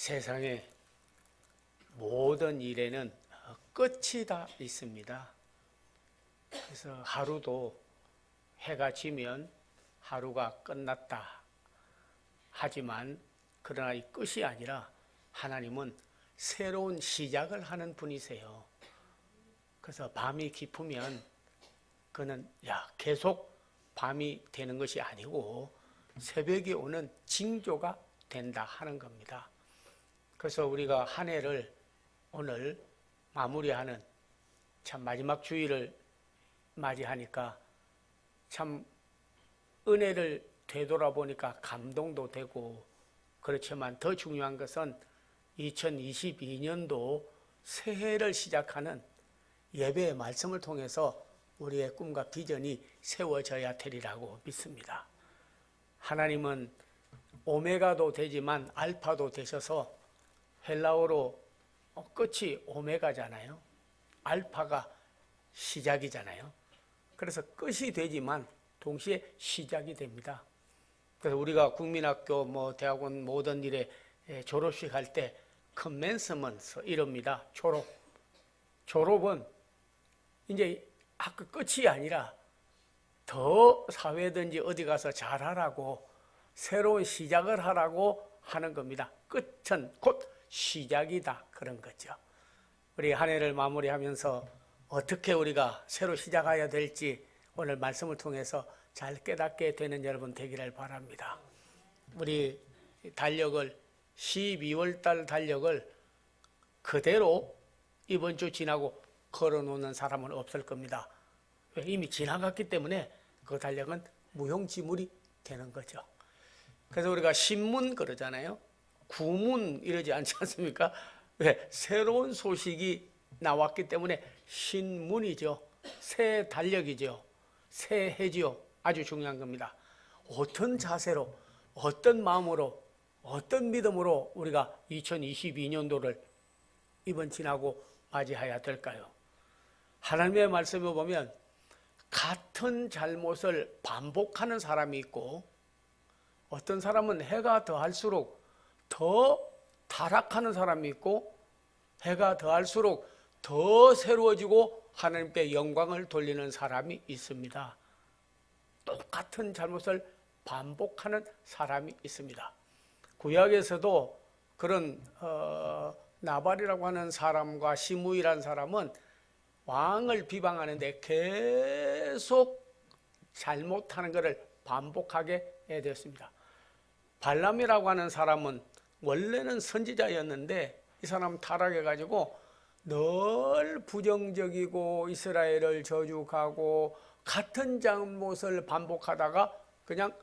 세상의 모든 일에는 끝이 다 있습니다. 그래서 하루도 해가 지면 하루가 끝났다 하지만 그러나 이 끝이 아니라 하나님은 새로운 시작을 하는 분이세요. 그래서 밤이 깊으면 그는 계속 밤이 되는 것이 아니고 새벽이 오는 징조가 된다 하는 겁니다. 그래서 우리가 한 해를 오늘 마무리하는 참 마지막 주일을 맞이하니까 참 은혜를 되돌아보니까 감동도 되고, 그렇지만 더 중요한 것은 2022년도 새해를 시작하는 예배의 말씀을 통해서 우리의 꿈과 비전이 세워져야 되리라고 믿습니다. 하나님은 오메가도 되지만 알파도 되셔서 헬라어로 끝이 오메가잖아요. 알파가 시작이잖아요. 그래서 끝이 되지만 동시에 시작이 됩니다. 그래서 우리가 국민학교, 대학원 모든 일에 졸업식 할 때 commencement 이럽니다. 졸업은 이제 학교 끝이 아니라 더 사회든지 어디 가서 잘하라고, 새로운 시작을 하라고 하는 겁니다. 끝은 곧 시작이다 그런 거죠. 우리 한 해를 마무리하면서 어떻게 우리가 새로 시작해야 될지 오늘 말씀을 통해서 잘 깨닫게 되는 여러분 되기를 바랍니다. 우리 달력을 12월 달 달력을 그대로 이번 주 지나고 걸어놓는 사람은 없을 겁니다. 이미 지나갔기 때문에 그 달력은 무용지물이 되는 거죠. 그래서 우리가 신문 그러잖아요. 구문 이러지 않지 않습니까? 왜? 새로운 소식이 나왔기 때문에 신문이죠. 새 달력이죠. 새 해지요. 아주 중요한 겁니다. 어떤 자세로, 어떤 마음으로, 어떤 믿음으로 우리가 2022년도를 이번 지나고 맞이해야 될까요? 하나님의 말씀을 보면 같은 잘못을 반복하는 사람이 있고, 어떤 사람은 해가 더할수록 더 타락하는 사람이 있고, 해가 더할수록 더 새로워지고 하나님께 영광을 돌리는 사람이 있습니다. 똑같은 잘못을 반복하는 사람이 있습니다. 구약에서도 그런 나발이라고 하는 사람과 시므이라는 사람은 왕을 비방하는데 계속 잘못하는 것을 반복하게 되었습니다. 발람이라고 하는 사람은 원래는 선지자였는데 이 사람 타락해가지고 늘 부정적이고 이스라엘을 저주하고 같은 잘못을 반복하다가 그냥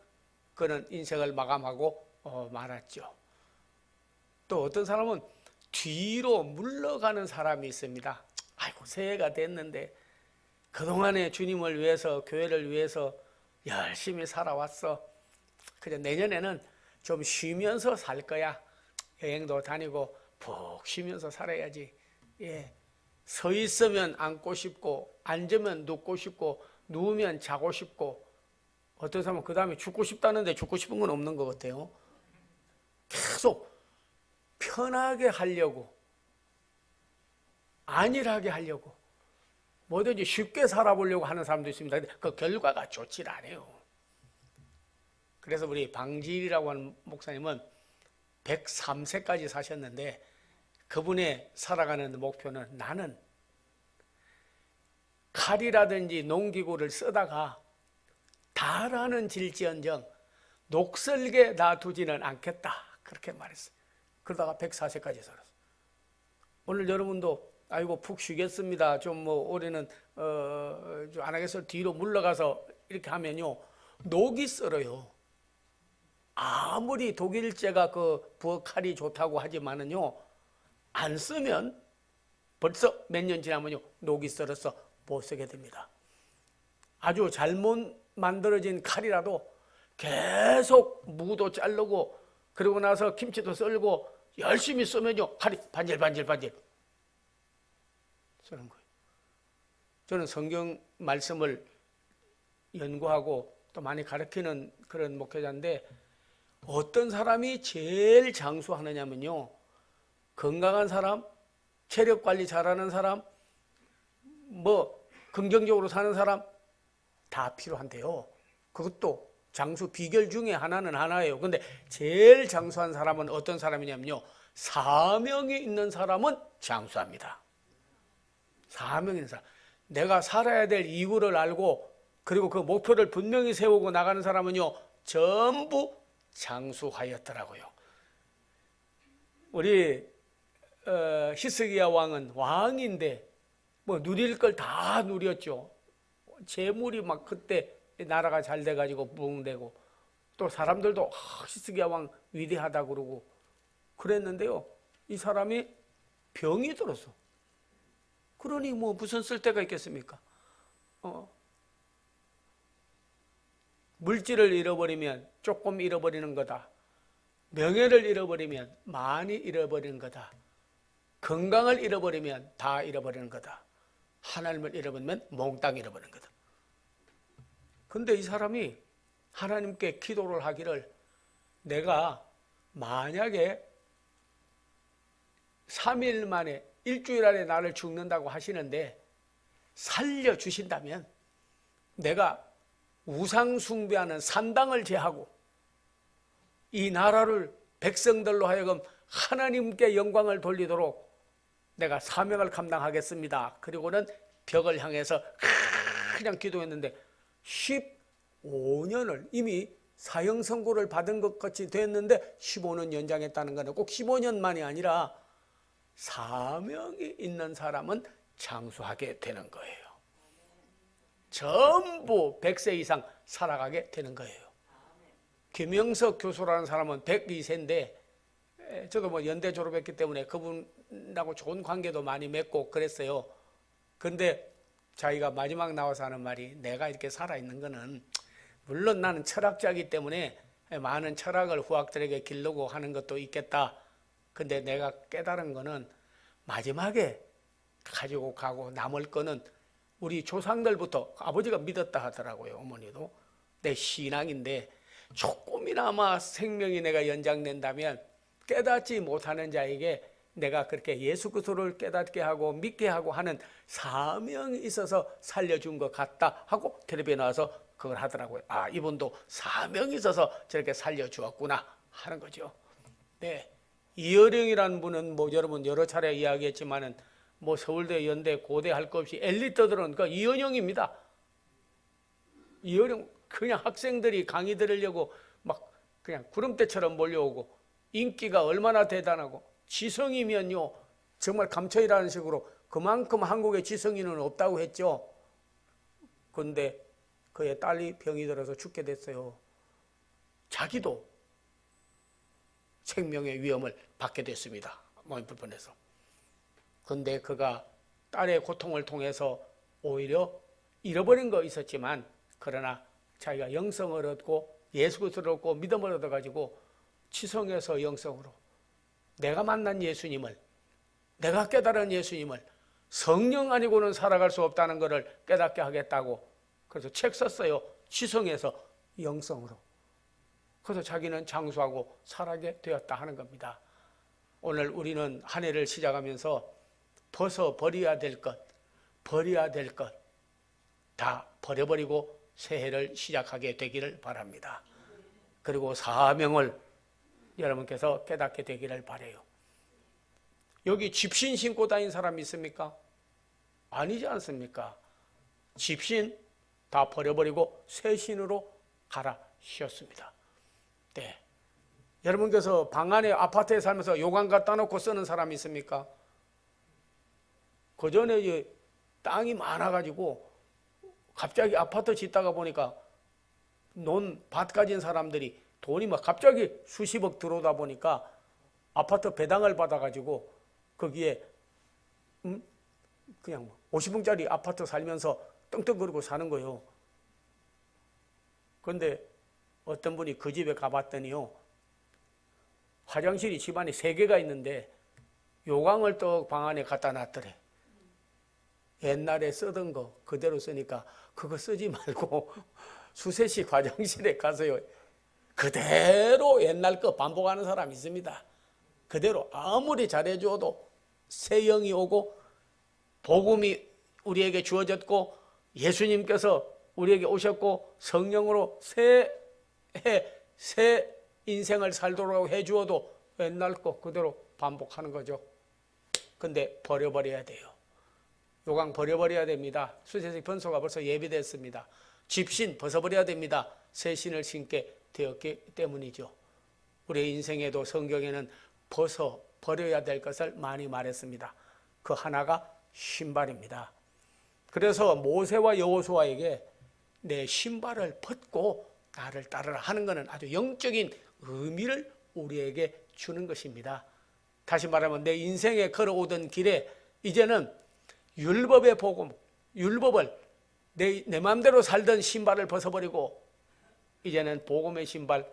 그는 인생을 마감하고 말았죠. 또 어떤 사람은 뒤로 물러가는 사람이 있습니다. 아이고, 새해가 됐는데 그동안에 주님을 위해서, 교회를 위해서 열심히 살아왔어. 그저 내년에는 좀 쉬면서 살 거야. 여행도 다니고 푹 쉬면서 살아야지. 서 있으면 앉고 싶고, 앉으면 눕고 싶고, 누우면 자고 싶고, 어떤 사람은 그 다음에 죽고 싶다는데 죽고 싶은 건 없는 것 같아요. 계속 편하게 하려고, 안일하게 하려고, 뭐든지 쉽게 살아보려고 하는 사람도 있습니다. 근데 그 결과가 좋질 않아요. 그래서 우리 방지일이라고 하는 목사님은 103세까지 사셨는데 그분의 살아가는 목표는 나는 칼이라든지 농기구를 쓰다가 달하는 질지언정 녹슬게 놔두지는 않겠다 그렇게 말했어요. 그러다가 104세까지 살았어요. 오늘 여러분도 아이고 푹 쉬겠습니다. 좀 올해는 좀 안 하겠어요. 뒤로 물러가서 이렇게 하면요 녹이 썰어요. 아무리 독일제가 그 부엌칼이 좋다고 하지만은요 안 쓰면 벌써 몇 년 지나면요 녹이 썰어서 못 쓰게 됩니다. 아주 잘못 만들어진 칼이라도 계속 무도 자르고 그러고 나서 김치도 썰고 열심히 쓰면요 칼이 반질반질 쓰는 거예요. 저는 성경 말씀을 연구하고 또 많이 가르치는 그런 목회자인데 어떤 사람이 제일 장수하느냐면요 건강한 사람, 체력 관리 잘하는 사람, 뭐 긍정적으로 사는 사람 다 필요한데요. 그것도 장수 비결 중에 하나예요. 근데 제일 장수한 사람은 어떤 사람이냐면요. 사명이 있는 사람은 장수합니다. 사명이 있는 사람. 내가 살아야 될 이유를 알고 그리고 그 목표를 분명히 세우고 나가는 사람은요. 전부 장수하였더라고요. 우리 히스기야 왕은 왕인데 뭐 누릴 걸 다 누렸죠. 재물이 막 그때 나라가 잘 돼가지고 부흥되고 또 사람들도 히스기야 왕 위대하다 그러고 그랬는데요. 이 사람이 병이 들었어. 그러니 뭐 무슨 쓸데가 있겠습니까? 물질을 잃어버리면 조금 잃어버리는 거다. 명예를 잃어버리면 많이 잃어버리는 거다. 건강을 잃어버리면 다 잃어버리는 거다. 하나님을 잃어버리면 몽땅 잃어버리는 거다. 근데 이 사람이 하나님께 기도를 하기를 내가 만약에 3일 만에 일주일 안에 나를 죽는다고 하시는데 살려주신다면 내가 우상 숭배하는 산당을 제하고 이 나라를 백성들로 하여금 하나님께 영광을 돌리도록 내가 사명을 감당하겠습니다. 그리고는 벽을 향해서 그냥 기도했는데 15년을 이미 사형 선고를 받은 것 같이 됐는데 15년 연장했다는 거는 꼭 15년만이 아니라 사명이 있는 사람은 장수하게 되는 거예요. 전부 100세 이상 살아가게 되는 거예요. 김영석 교수라는 사람은 102세인데 저도 뭐 연대 졸업했기 때문에 그분하고 좋은 관계도 많이 맺고 그랬어요. 근데 자기가 마지막 나와서 하는 말이 내가 이렇게 살아있는 거는 물론 나는 철학자이기 때문에 많은 철학을 후학들에게 기르고 하는 것도 있겠다. 근데 내가 깨달은 거는 마지막에 가지고 가고 남을 거는 우리 조상들부터 아버지가 믿었다 하더라고요. 어머니도. 내 신앙인데 조금이나마 생명이 내가 연장된다면 깨닫지 못하는 자에게 내가 그렇게 예수 그리스도를 깨닫게 하고 믿게 하고 하는 사명이 있어서 살려준 것 같다 하고 텔레비에 나와서 그걸 하더라고요. 아, 이분도 사명이 있어서 저렇게 살려주었구나 하는 거죠. 네. 이어령이라는 분은 뭐 여러분 여러 차례 이야기했지만은 뭐 서울대, 연대, 고대 할 것 없이 엘리트들은 그 이현영입니다. 이현영 그냥 학생들이 강의 들으려고 막 그냥 구름대처럼 몰려오고 인기가 얼마나 대단하고 지성이면요 정말 감춰이라는 식으로 그만큼 한국에 지성인은 없다고 했죠. 그런데 그의 딸이 병이 들어서 죽게 됐어요. 자기도 생명의 위험을 받게 됐습니다. 몸이 불편해서. 그런데 그가 딸의 고통을 통해서 오히려 잃어버린 거 있었지만 그러나 자기가 영성을 얻고 예수 그리스도를 얻고 믿음을 얻어가지고 지성에서 영성으로 내가 만난 예수님을 내가 깨달은 예수님을 성령 아니고는 살아갈 수 없다는 것을 깨닫게 하겠다고 그래서 책 썼어요. 지성에서 영성으로. 그래서 자기는 장수하고 살아게 되었다 하는 겁니다. 오늘 우리는 한 해를 시작하면서 벗어버려야 될 것, 버려야 될 것 다 버려버리고 새해를 시작하게 되기를 바랍니다. 그리고 사명을 여러분께서 깨닫게 되기를 바라요. 여기 집신 신고 다닌 사람 있습니까? 아니지 않습니까? 집신 다 버려버리고 새 신으로 갈아 씌웠습니다. 네. 여러분께서 방 안에 아파트에 살면서 요강 갖다 놓고 쓰는 사람 있습니까? 그 전에 땅이 많아가지고 갑자기 아파트 짓다가 보니까 밭 가진 사람들이 돈이 막 갑자기 수십억 들어오다 보니까 아파트 배당을 받아가지고 거기에 그냥 50평짜리 아파트 살면서 떵떵거리고 사는 거예요. 그런데 어떤 분이 그 집에 가봤더니요. 화장실이 집안에 3개가 있는데 요강을 또 방 안에 갖다 놨더래. 옛날에 쓰던 거 그대로 쓰니까 그거 쓰지 말고 수세식 화장실에 가서요. 그대로 옛날 거 반복하는 사람이 있습니다. 그대로 아무리 잘해줘도 새 영이 오고 복음이 우리에게 주어졌고 예수님께서 우리에게 오셨고 성령으로 새 인생을 살도록 해주어도 옛날 거 그대로 반복하는 거죠. 근데 버려버려야 돼요. 요강 버려버려야 됩니다. 수세식 변소가 벌써 예비됐습니다. 집신 벗어버려야 됩니다. 새 신을 신게 되었기 때문이죠. 우리의 인생에도 성경에는 벗어버려야 될 것을 많이 말했습니다. 그 하나가 신발입니다. 그래서 모세와 여호수아에게 내 신발을 벗고 나를 따르라 하는 것은 아주 영적인 의미를 우리에게 주는 것입니다. 다시 말하면 내 인생에 걸어오던 길에 이제는 율법의 복음, 율법을 내 마음대로 살던 신발을 벗어버리고 이제는 복음의 신발,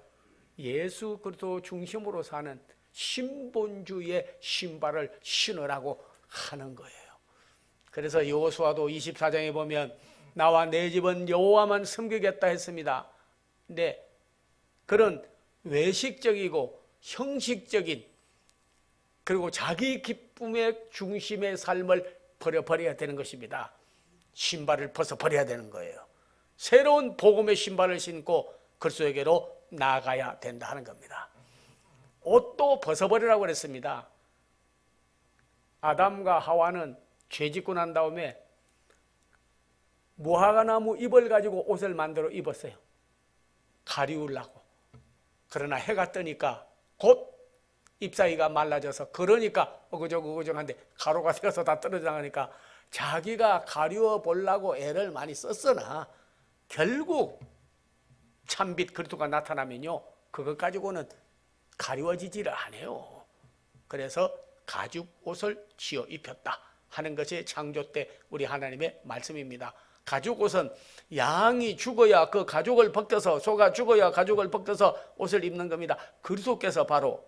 예수 그리스도 중심으로 사는 신본주의 신발을 신으라고 하는 거예요. 그래서 여호수아도 24장에 보면 나와 내 집은 여호와만 섬기겠다 했습니다. 근데 그런 외식적이고 형식적인 그리고 자기 기쁨의 중심의 삶을 버려야 되는 것입니다. 신발을 벗어버려야 되는 거예요. 새로운 복음의 신발을 신고 그리스도에게로 나아가야 된다 하는 겁니다. 옷도 벗어버리라고 그랬습니다. 아담과 하와는 죄 짓고 난 다음에 무화과나무 잎을 가지고 옷을 만들어 입었어요. 가리우려고. 그러나 해가 뜨니까 곧 잎사귀가 말라져서 그러니까 어그저그한데 가루가 되어서 다 떨어져 나가니까 자기가 가리워 보려고 애를 많이 썼으나 결국 참빛 그리스도가 나타나면요 그것 가지고는 가리워지지를 않아요. 그래서 가죽 옷을 지어 입혔다 하는 것이 창조 때 우리 하나님의 말씀입니다. 가죽 옷은 양이 죽어야 그 가죽을 벗겨서 소가 죽어야 가죽을 벗겨서 옷을 입는 겁니다. 그리스도께서 바로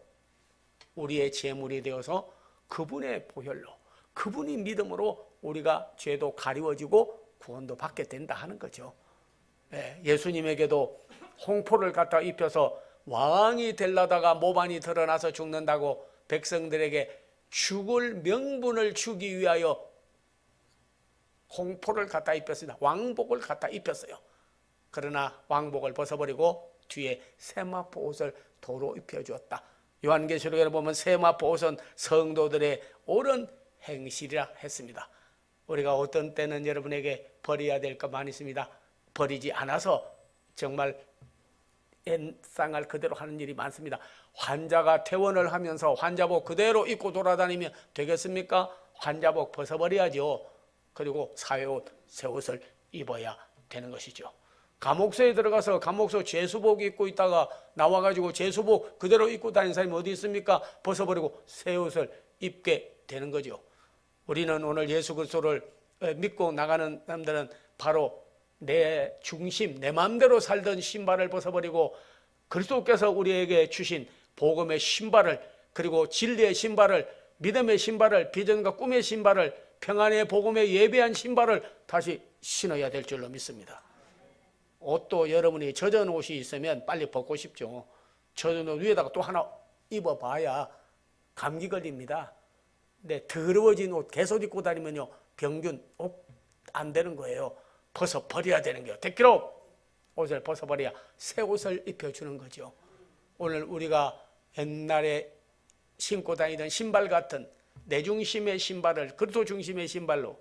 우리의 제물이 되어서 그분의 보혈로 그분이 믿음으로 우리가 죄도 가리워지고 구원도 받게 된다 하는 거죠. 예수님에게도 홍포를 갖다 입혀서 왕이 되려다가 모반이 드러나서 죽는다고 백성들에게 죽을 명분을 주기 위하여 홍포를 갖다 입혔습니다. 왕복을 갖다 입혔어요. 그러나 왕복을 벗어버리고 뒤에 세마포 옷을 도로 입혀주었다. 요한계시록에 보면 세마포 옷은 성도들의 옳은 행실이라 했습니다. 우리가 어떤 때는 여러분에게 버려야 될 것 많이 있습니다. 버리지 않아서 정말 옛상을 그대로 하는 일이 많습니다. 환자가 퇴원을 하면서 환자복 그대로 입고 돌아다니면 되겠습니까? 환자복 벗어버려야죠. 그리고 사회옷, 새 옷을 입어야 되는 것이죠. 감옥소에 들어가서 감옥소 죄수복 입고 있다가 나와가지고 죄수복 그대로 입고 다니는 사람이 어디 있습니까? 벗어버리고 새 옷을 입게 되는 거죠. 우리는 오늘 예수 그리스도를 믿고 나가는 사람들은 바로 내 중심, 내 마음대로 살던 신발을 벗어버리고 그리스도께서 우리에게 주신 복음의 신발을 그리고 진리의 신발을 믿음의 신발을 비전과 꿈의 신발을 평안의 복음에 예배한 신발을 다시 신어야 될 줄로 믿습니다. 옷도 여러분이 젖은 옷이 있으면 빨리 벗고 싶죠. 젖은 옷 위에다가 또 하나 입어봐야 감기 걸립니다. 근데 더러워진 옷 계속 입고 다니면요 병균 안 되는 거예요. 벗어버려야 되는 거예요. 대기로 옷을 벗어버려야 새 옷을 입혀주는 거죠. 오늘 우리가 옛날에 신고 다니던 신발 같은 내 중심의 신발을 그리스도 중심의 신발로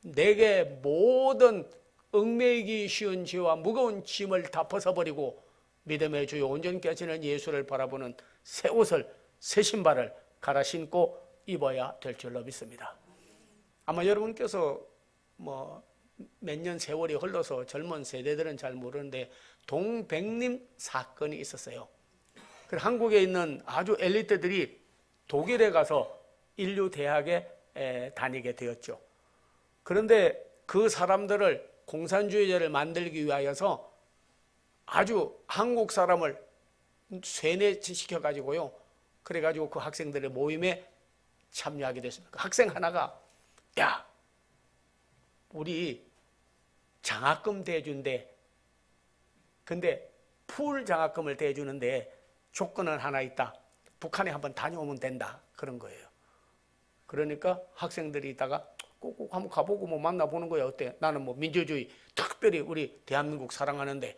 내게 모든 얽매이기 쉬운 죄와 무거운 짐을 다 벗어버리고 믿음의 주요 온전케 하시는 예수를 바라보는 새 옷을 새 신발을 갈아 신고 입어야 될 줄로 믿습니다. 아마 여러분께서 몇 년 세월이 흘러서 젊은 세대들은 잘 모르는데 동백림 사건이 있었어요. 한국에 있는 아주 엘리트들이 독일에 가서 인류 대학에 다니게 되었죠. 그런데 그 사람들을 공산주의자를 만들기 위하여서 아주 한국 사람을 세뇌시켜 가지고요. 그래 가지고 그 학생들의 모임에 참여하게 됐습니다. 그 학생 하나가 야, 우리 장학금 대준대. 근데 풀 장학금을 대주는데 조건은 하나 있다. 북한에 한번 다녀오면 된다 그런 거예요. 그러니까 학생들이 있다가 꼭 한번 가보고 뭐 만나보는 거야. 어때? 나는 뭐 민주주의 특별히 우리 대한민국 사랑하는데.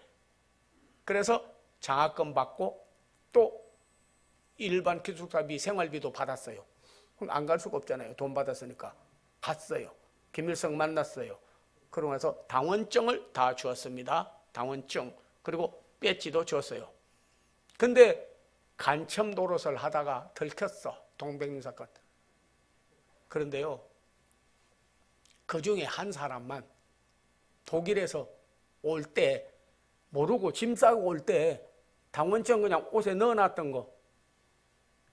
그래서 장학금 받고 또 일반 기숙사비 생활비도 받았어요. 안 갈 수가 없잖아요. 돈 받았으니까. 갔어요. 김일성 만났어요. 그러고 나서 당원증을 다 주었습니다. 당원증. 그리고 배지도 줬어요. 근데 간첩 노릇을 하다가 들켰어. 동백림 사건. 그런데요, 그 중에 한 사람만 독일에서 올 때 모르고 짐 싸고 올 때 당원증 그냥 옷에 넣어놨던 거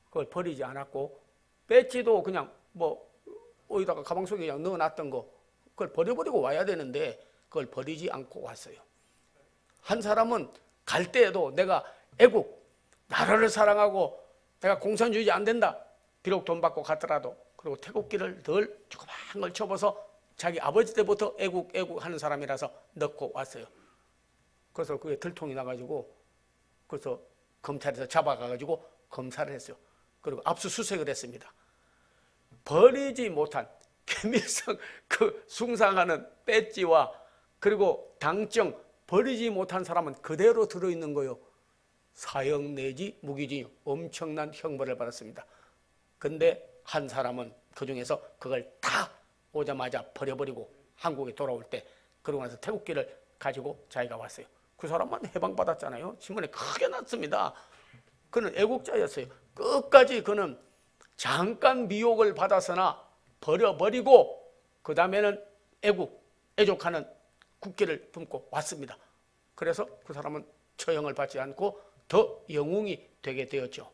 그걸 버리지 않았고, 배지도 그냥 뭐 어디다가 가방 속에 그냥 넣어놨던 거 그걸 버려버리고 와야 되는데 그걸 버리지 않고 왔어요. 한 사람은 갈 때에도 내가 애국, 나라를 사랑하고 내가 공산주의 안 된다. 비록 돈 받고 갔더라도. 그리고 태극기를 늘 조그만 걸 접어서 자기 아버지 때부터 애국 하는 사람이라서 넣고 왔어요. 그래서 그게 들통이 나가지고 그래서 검찰에서 잡아가가지고 검사를 했어요. 그리고 압수수색을 했습니다. 버리지 못한 김일성 그 숭상하는 배지와 그리고 당증 버리지 못한 사람은 그대로 들어있는 거요. 사형 내지 무기징역 엄청난 형벌을 받았습니다. 근데 한 사람은 그 중에서 그걸 다 오자마자 버려버리고 한국에 돌아올 때 그러고 나서 태극기를 가지고 자기가 왔어요. 그 사람만 해방받았잖아요. 신문에 크게 났습니다. 그는 애국자였어요. 끝까지 그는 잠깐 미혹을 받았으나 버려버리고 그 다음에는 애족하는 국기를 품고 왔습니다. 그래서 그 사람은 처형을 받지 않고 더 영웅이 되게 되었죠.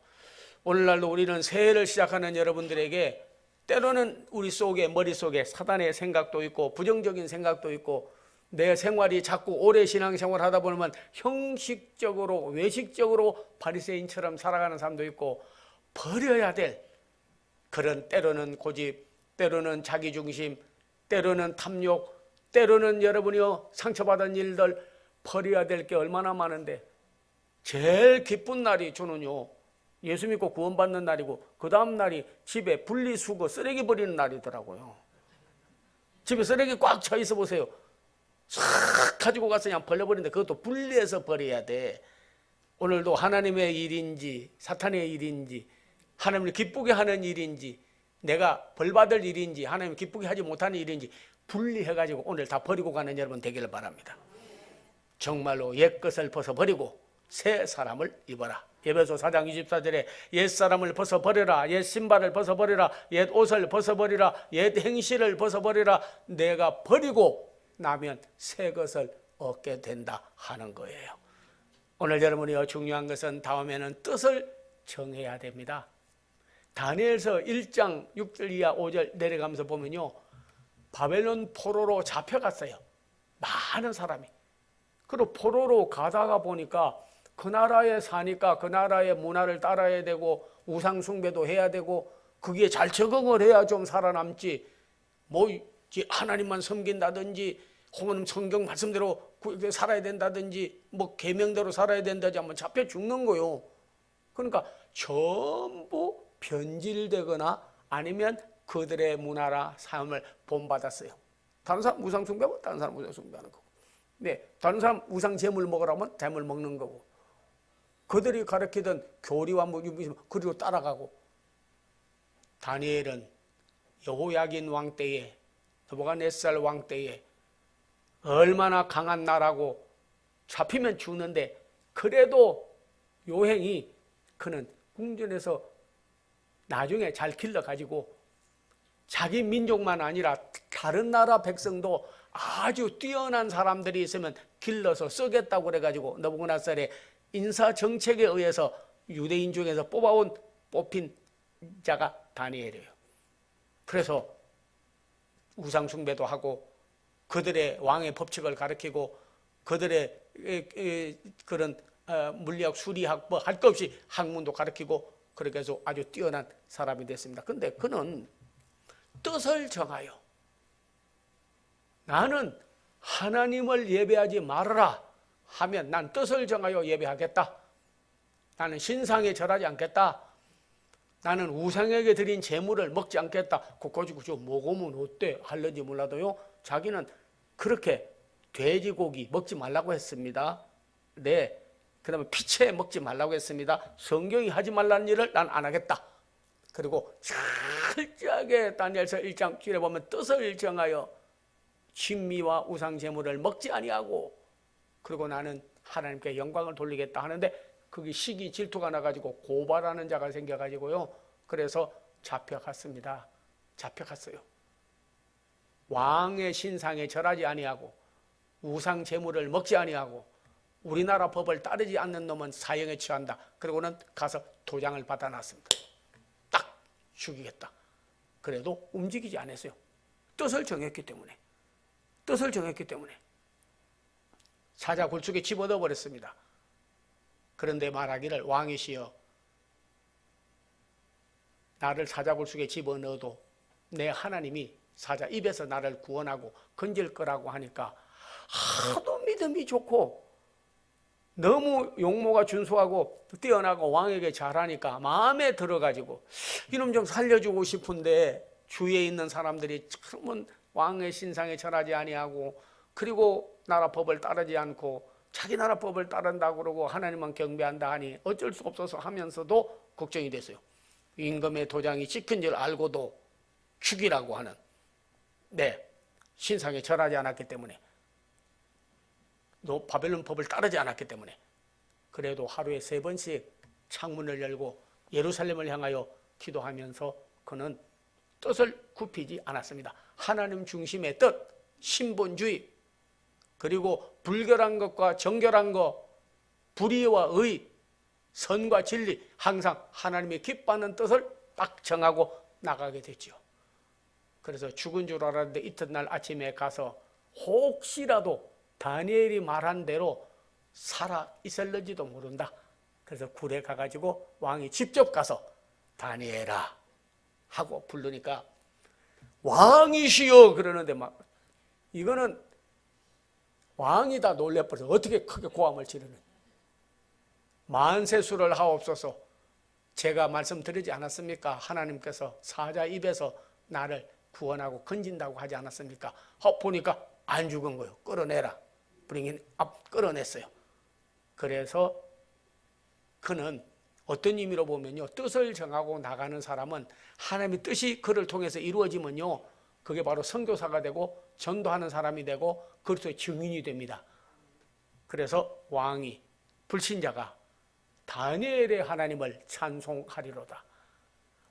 오늘날도 우리는 새해를 시작하는 여러분들에게 때로는 우리 속에 머릿속에 사단의 생각도 있고 부정적인 생각도 있고 내 생활이 자꾸 오래 신앙생활 하다 보면 형식적으로 외식적으로 바리새인처럼 살아가는 사람도 있고 버려야 될 그런 때로는 고집, 때로는 자기중심, 때로는 탐욕, 때로는 여러분이요 상처받은 일들 버려야 될 게 얼마나 많은데 제일 기쁜 날이 저는요 예수 믿고 구원받는 날이고 그 다음 날이 집에 분리수거 쓰레기 버리는 날이더라고요. 집에 쓰레기 꽉 차 있어 보세요. 싹 가지고 가서 그냥 버려버리는데 그것도 분리해서 버려야 돼. 오늘도 하나님의 일인지 사탄의 일인지 하나님을 기쁘게 하는 일인지 내가 벌받을 일인지 하나님을 기쁘게 하지 못하는 일인지 분리해가지고 오늘 다 버리고 가는 여러분 되기를 바랍니다. 정말로 옛것을 벗어버리고 새 사람을 입어라. 에베소 4장 24절에 옛사람을 벗어버려라. 옛 신발을 벗어버려라. 옛 옷을 벗어버리라. 옛 행실을 벗어버리라. 내가 버리고 나면 새 것을 얻게 된다 하는 거예요. 오늘 여러분이 중요한 것은 다음에는 뜻을 정해야 됩니다. 다니엘서 1장 6절 이하 5절 내려가면서 보면요 바벨론 포로로 잡혀갔어요. 많은 사람이. 그리고 포로로 가다가 보니까 그 나라에 사니까 그 나라의 문화를 따라야 되고 우상 숭배도 해야 되고 거기에 잘 적응을 해야 좀 살아남지 뭐 하나님만 섬긴다든지 혹은 성경 말씀대로 살아야 된다든지 뭐 계명대로 살아야 된다든지 하면 잡혀 죽는 거요. 그러니까 전부 변질되거나 아니면 그들의 문화라 삶을 본받았어요. 다른 사람 우상 숭배하면 다른 사람 우상 숭배하는 거고 네, 다른 사람 우상 제물 먹으라면 제물 먹는 거고 그들이 가르치던 교리와 그리고 따라가고 다니엘은 여호야긴 왕 때에 느부갓네살 왕 때에 얼마나 강한 나라고 잡히면 죽는데 그래도 요행이 그는 궁전에서 나중에 잘 길러가지고 자기 민족만 아니라 다른 나라 백성도 아주 뛰어난 사람들이 있으면 길러서 쓰겠다고 그래가지고 느부갓네살의 인사 정책에 의해서 유대인 중에서 뽑힌 자가 다니엘이에요. 그래서 우상 숭배도 하고 그들의 왕의 법칙을 가르치고 그들의 그런 물리학, 수리학 뭐 할 것 없이 학문도 가르치고 그렇게 해서 아주 뛰어난 사람이 됐습니다. 근데 그는 뜻을 정하여 나는 하나님을 예배하지 말아라 하면 난 뜻을 정하여 예배하겠다. 나는 신상에 절하지 않겠다. 나는 우상에게 드린 재물을 먹지 않겠다. 그거 가지고 저 먹으면 어때? 할는지 몰라도요. 자기는 그렇게 돼지고기 먹지 말라고 했습니다. 네. 그 다음에 피채 먹지 말라고 했습니다. 성경이 하지 말라는 일을 난 안 하겠다. 그리고 철저하게 다니엘서 1장 7에 보면 뜻을 정하여 진미와 우상 제물을 먹지 아니하고, 그리고 나는 하나님께 영광을 돌리겠다 하는데, 거기 시기 질투가 나가지고 고발하는 자가 생겨가지고요. 그래서 잡혀갔습니다. 잡혀갔어요. 왕의 신상에 절하지 아니하고 우상 제물을 먹지 아니하고 우리나라 법을 따르지 않는 놈은 사형에 처한다. 그리고는 가서 도장을 받아놨습니다. 딱 죽이겠다. 그래도 움직이지 않았어요. 뜻을 정했기 때문에. 뜻을 정했기 때문에. 사자 굴뚝에 집어넣어 버렸습니다. 그런데 말하기를, 왕이시여, 나를 사자 굴뚝에 집어넣어도 내 하나님이 사자 입에서 나를 구원하고 건질 거라고 하니까 하도 믿음이 좋고 너무 용모가 준수하고 뛰어나고 왕에게 잘하니까 마음에 들어가지고 이놈 좀 살려주고 싶은데, 주위에 있는 사람들이 참은 왕의 신상에 절하지 아니하고, 그리고 나라 법을 따르지 않고 자기 나라 법을 따른다고 그러고 하나님만 경배한다 하니 어쩔 수 없어서 하면서도 걱정이 됐어요. 임금의 도장이 찍힌 줄 알고도 죽이라고 하는, 네, 신상에 절하지 않았기 때문에, 또 바벨론 법을 따르지 않았기 때문에. 그래도 하루에 3번씩 창문을 열고 예루살렘을 향하여 기도하면서 그는 뜻을 굽히지 않았습니다. 하나님 중심의 뜻, 신본주의, 그리고 불결한 것과 정결한 것, 불의와 의, 선과 진리, 항상 하나님이 기뻐하는 뜻을 딱 정하고 나가게 됐죠. 그래서 죽은 줄 알았는데 이튿날 아침에 가서 혹시라도 다니엘이 말한 대로 살아 있을는지도 모른다. 그래서 굴에 가가지고 왕이 직접 가서 다니엘아 하고 부르니까 왕이시여 그러는데 막, 이거는 왕이 다 놀래버려서 어떻게 크게 고함을 지르는, 만세수를 하옵소서. 제가 말씀드리지 않았습니까? 하나님께서 사자 입에서 나를 구원하고 건진다고 하지 않았습니까? 보니까 안 죽은 거예요. 끌어내라. 브링인 앞 끌어냈어요. 그래서 그는 어떤 의미로 보면요, 뜻을 정하고 나가는 사람은 하나님의 뜻이 그를 통해서 이루어지면요, 그게 바로 선교사가 되고 전도하는 사람이 되고 그리스도의 증인이 됩니다. 그래서 왕이, 불신자가 다니엘의 하나님을 찬송하리로다.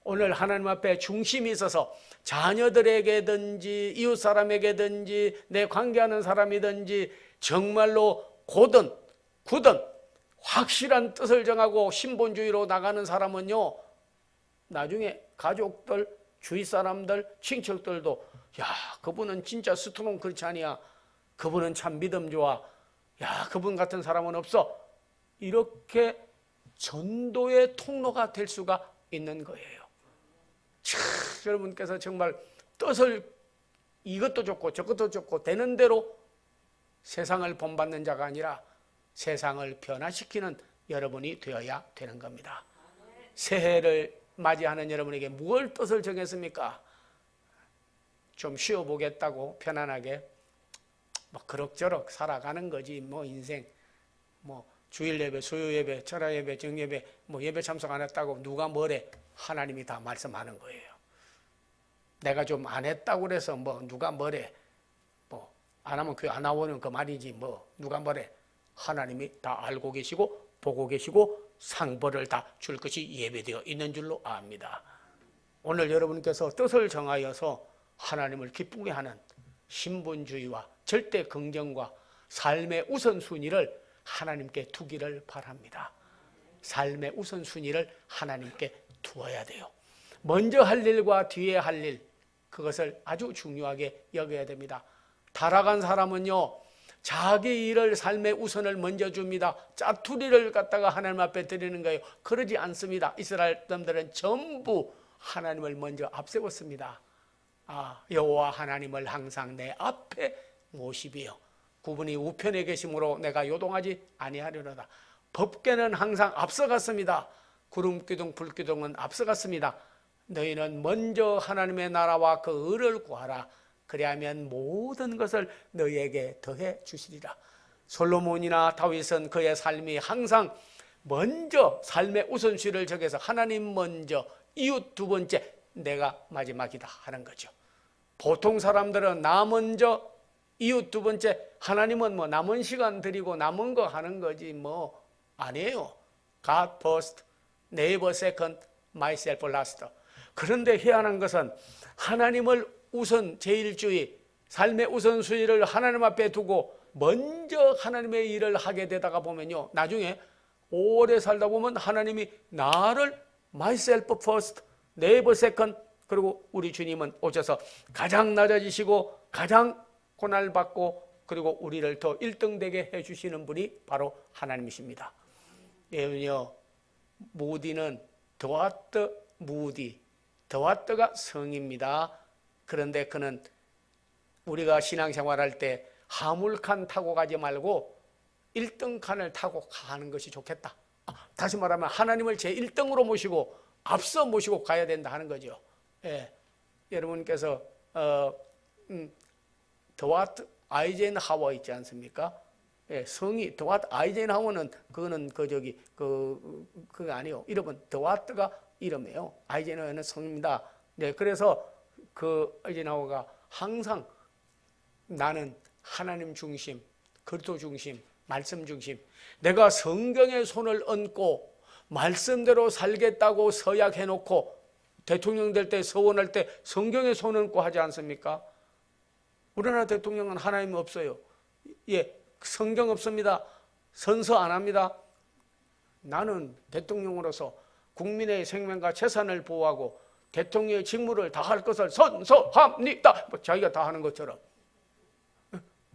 오늘 하나님 앞에 중심이 있어서 자녀들에게든지 이웃 사람에게든지 내 관계하는 사람이든지 정말로 굳은 확실한 뜻을 정하고 신본주의로 나가는 사람은요, 나중에 가족들, 주위 사람들, 친척들도 야, 그분은 진짜 스트롱 크리스찬이야. 그분은 참 믿음 좋아. 야, 그분 같은 사람은 없어. 이렇게 전도의 통로가 될 수가 있는 거예요. 참, 여러분께서 정말 뜻을 이것도 좋고 저것도 좋고 되는 대로 세상을 본받는 자가 아니라 세상을 변화시키는 여러분이 되어야 되는 겁니다. 새해를 맞이하는 여러분에게 무엇 뜻을 정했습니까? 좀 쉬어보겠다고 편안하게 뭐 그럭저럭 살아가는 거지. 뭐 인생 뭐 주일 예배, 수요 예배, 철야 예배, 정예배 뭐 예배 참석 안 했다고 누가 뭐래. 하나님이 다 말씀하는 거예요. 내가 좀 안 했다고 그래서 뭐 누가 뭐래. 뭐 안 하면 교회 안 나오는 그 말이지 뭐 누가 뭐래. 하나님이 다 알고 계시고 보고 계시고 상벌을 다 줄 것이 예배되어 있는 줄로 압니다. 오늘 여러분께서 뜻을 정하여서 하나님을 기쁘게 하는 신분주의와 절대 긍정과 삶의 우선순위를 하나님께 두기를 바랍니다. 삶의 우선순위를 하나님께 두어야 돼요. 먼저 할 일과 뒤에 할 일, 그것을 아주 중요하게 여겨야 됩니다. 타락한 사람은요, 자기 일을 삶의 우선을 먼저 줍니다. 짜투리를 갖다가 하나님 앞에 드리는 거예요. 그러지 않습니다. 이스라엘 사람들은 전부 하나님을 먼저 앞세웠습니다. 여호와 하나님을 항상 내 앞에 모시비요. 그분이 우편에 계심으로 내가 요동하지 아니하리로다. 법궤는 항상 앞서갔습니다. 구름기둥 불기둥은 앞서갔습니다. 너희는 먼저 하나님의 나라와 그 의를 구하라. 그리하면 모든 것을 너희에게 더해 주시리라. 솔로몬이나 다윗은 그의 삶이 항상 먼저 삶의 우선순위를 정해서 하나님 먼저, 이웃 두 번째, 내가 마지막이다 하는 거죠. 보통 사람들은 나 먼저, 이웃 두 번째, 하나님은 뭐 남은 시간 드리고 남은 거 하는 거지 뭐 아니에요. God first, neighbor second, myself last. 그런데 희한한 것은 하나님을 우선 제일주의, 삶의 우선순위를 하나님 앞에 두고 먼저 하나님의 일을 하게 되다가 보면요, 나중에 오래 살다 보면 하나님이 나를 myself first, neighbor second, 그리고 우리 주님은 오셔서 가장 낮아지시고 가장 고난받고 그리고 우리를 더 1등 되게 해주시는 분이 바로 하나님이십니다. 예은요, 무디는 더와트 무디, 더와트가 성입니다. 그런데 그는 우리가 신앙생활할 때 화물칸 타고 가지 말고 1등 칸을 타고 가는 것이 좋겠다. 다시 말하면 하나님을 제 1등으로 모시고 앞서 모시고 가야 된다 하는 거죠. 예, 여러분께서 더와트 아이젠하워 있지 않습니까? 예, 성이 더와트 아이젠하워는 그거는 그거 아니에요. 이름은 더와트가 이름이에요. 아이젠하워는 성입니다. 네, 그래서 그 아이젠하워가 항상 나는 하나님 중심, 그리스도 중심, 말씀 중심. 내가 성경의 손을 얹고 말씀대로 살겠다고 서약해놓고 대통령 될 때 서원할 때 성경의 손 얹고 하지 않습니까? 우리나라 대통령은 하나님이 없어요. 예, 성경 없습니다. 선서 안 합니다. 나는 대통령으로서 국민의 생명과 재산을 보호하고 대통령의 직무를 다할 것을 선서합니다. 뭐 자기가 다 하는 것처럼.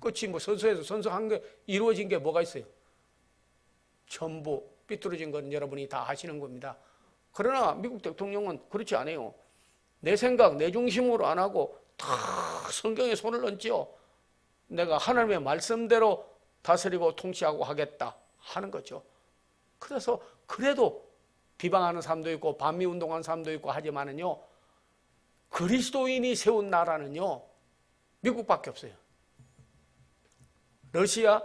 끝이 뭐 선서에서 선서한 게 이루어진 게 뭐가 있어요? 전부 삐뚤어진 건 여러분이 다 아시는 겁니다. 그러나 미국 대통령은 그렇지 않아요. 내 생각, 내 중심으로 안 하고 다 성경에 손을 얹지요. 내가 하나님의 말씀대로 다스리고 통치하고 하겠다 하는 거죠. 그래서 그래도 비방하는 사람도 있고 반미운동하는 사람도 있고 하지만은요, 그리스도인이 세운 나라는요 미국밖에 없어요. 러시아,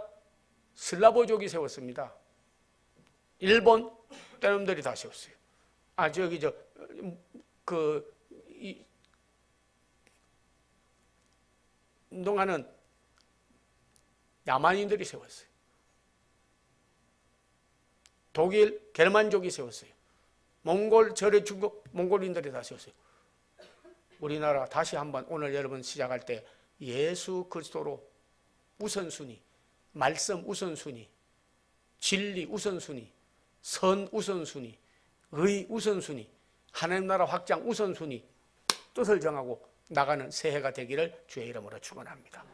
슬라브족이 세웠습니다. 일본, 때놈들이 다 세웠어요. 운동하는 야만인들이 세웠어요. 독일, 게르만족이 세웠어요. 몽골, 절의 중국, 몽골인들이 다 세웠어요. 우리나라 다시 한번 오늘 여러분 시작할 때 예수 그리스도로 우선순위, 말씀 우선순위, 진리 우선순위, 선 우선순위, 의 우선순위, 하나님 나라 확장 우선순위 뜻을 정하고 나가는 새해가 되기를 주의 이름으로 축원합니다.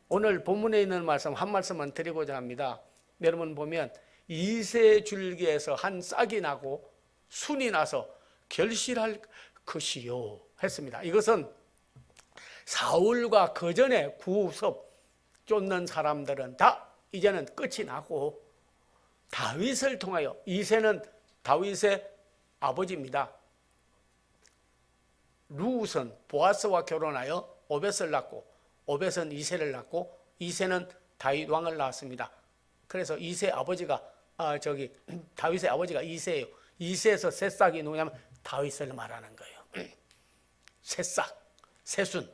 오늘 본문에 있는 말씀 한 말씀만 드리고자 합니다. 여러분 보면 이새 줄기에서 한 싹이 나고 순이 나서 결실할 것이요 했습니다. 이것은 사울과 그 전에 구섭 쫓는 사람들은 다 이제는 끝이 나고 다윗을 통하여, 이새는 다윗의 아버지입니다. 루우스는 보아스와 결혼하여 오벳을 낳고 오벳은 이새를 낳고 이새는 다윗 왕을 낳았습니다. 그래서 이새 아버지가 다윗의 아버지가 이새예요. 이새에서 새싹이 누구냐면 다윗을 말하는 거예요. 새싹, 새순.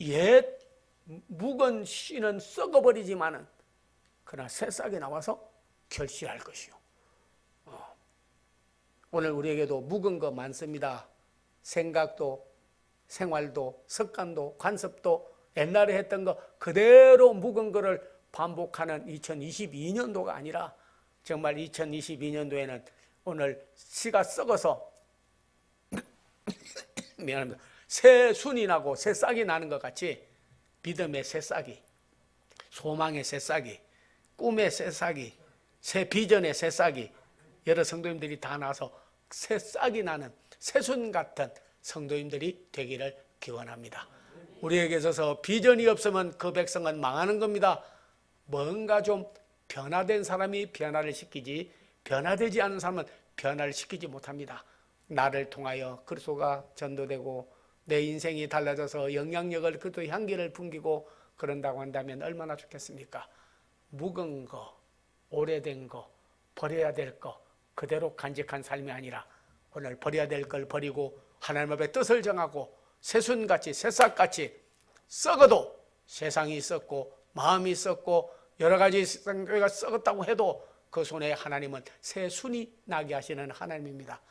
옛 묵은 씨는 썩어버리지만은 그러나 새싹이 나와서 결실할 것이요. 오늘 우리에게도 묵은 거 많습니다. 생각도, 생활도, 습관도, 관습도 옛날에 했던 거 그대로 묵은 거를 반복하는 2022년도가 아니라 정말 2022년도에는 오늘 씨가 썩어서 미안합니다. 새 순이 나고 새 싹이 나는 것 같이 믿음의 새싹이, 소망의 새싹이, 꿈의 새싹이, 새 비전의 새싹이 여러 성도님들이 다 나서 새싹이 나는 새순 같은 성도님들이 되기를 기원합니다. 우리에게 있어서 비전이 없으면 그 백성은 망하는 겁니다. 뭔가 좀 변화된 사람이 변화를 시키지 변화되지 않은 사람은 변화시키지 못합니다. 나를 통하여 그리스도가 전도되고 내 인생이 달라져서 영향력을 그리스도의 향기를 풍기고 그런다고 한다면 얼마나 좋겠습니까? 묵은 거, 오래된 거, 버려야 될 거 그대로 간직한 삶이 아니라 오늘 버려야 될 걸 버리고 하나님 앞에 뜻을 정하고 새순같이 새싹같이 썩어도 세상이 썩고 마음이 썩고 여러 가지 교회가 썩었다고 해도 그 손에 하나님은 새 순이 나게 하시는 하나님입니다.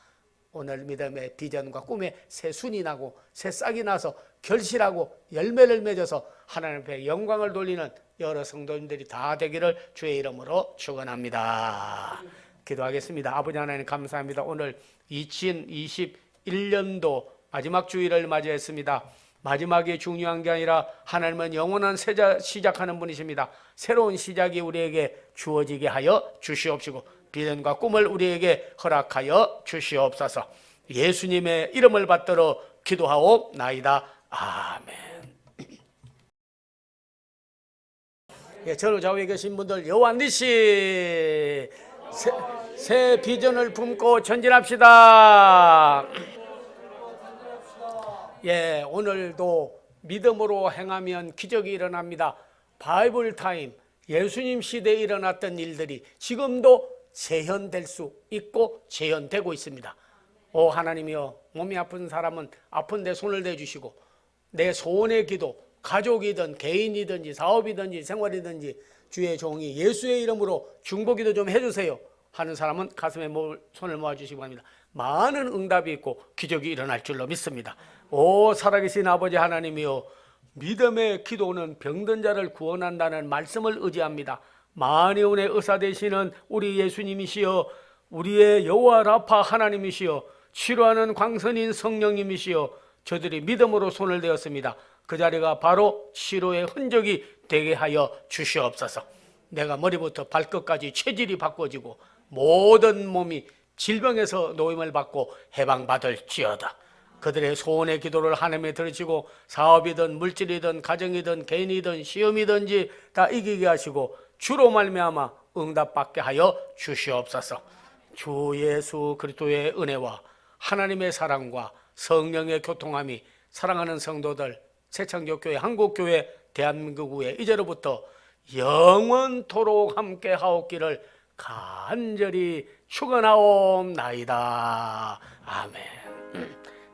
오늘 믿음의 비전과 꿈에 새 순이 나고 새 싹이 나서 결실하고 열매를 맺어서 하나님 앞에 영광을 돌리는 여러 성도님들이 다 되기를 주의 이름으로 축원합니다. 기도하겠습니다. 아버지 하나님 감사합니다. 오늘 2021년도 마지막 주일을 맞이했습니다. 마지막이 중요한 게 아니라 하나님은 영원한 시작하는 분이십니다. 새로운 시작이 우리에게 주어지게 하여 주시옵시고 비전과 꿈을 우리에게 허락하여 주시옵소서. 예수님의 이름을 받들어 기도하옵나이다. 아멘. 예, 저로 좌우에 계신 분들 여완리씨 새 비전을 품고 전진합시다. 예, 오늘도 믿음으로 행하면 기적이 일어납니다. 바이블 타임, 예수님 시대에 일어났던 일들이 지금도 재현될 수 있고 재현되고 있습니다. 오 하나님이여, 몸이 아픈 사람은 아픈 데 손을 대주시고 내 소원의 기도, 가족이든 개인이든지 사업이든지 생활이든지 주의 종이 예수의 이름으로 중보기도 좀 해주세요 하는 사람은 가슴에 손을 모아주시기 바랍니다. 많은 응답이 있고 기적이 일어날 줄로 믿습니다. 오 살아계신 아버지 하나님이여, 믿음의 기도는 병든 자를 구원한다는 말씀을 의지합니다. 만유의 의사 되시는 우리 예수님이시여, 우리의 여호와 라파 하나님이시여, 치료하는 광선인 성령님이시여, 저들이 믿음으로 손을 대었습니다. 그 자리가 바로 치료의 흔적이 되게 하여 주시옵소서. 내가 머리부터 발끝까지 체질이 바꿔지고 모든 몸이 질병에서 노임을 받고 해방받을지어다. 그들의 소원의 기도를 하나님에 들으시고 사업이든 물질이든 가정이든 개인이든 시험이든지 다 이기게 하시고 주로 말미암아 응답받게 하여 주시옵소서. 주 예수 그리스도의 은혜와 하나님의 사랑과 성령의 교통함이 사랑하는 성도들 새창조교회 한국교회 대한민국에 이제로부터 영원토록 함께 하옵기를 간절히 축원하옵나이다. 아멘.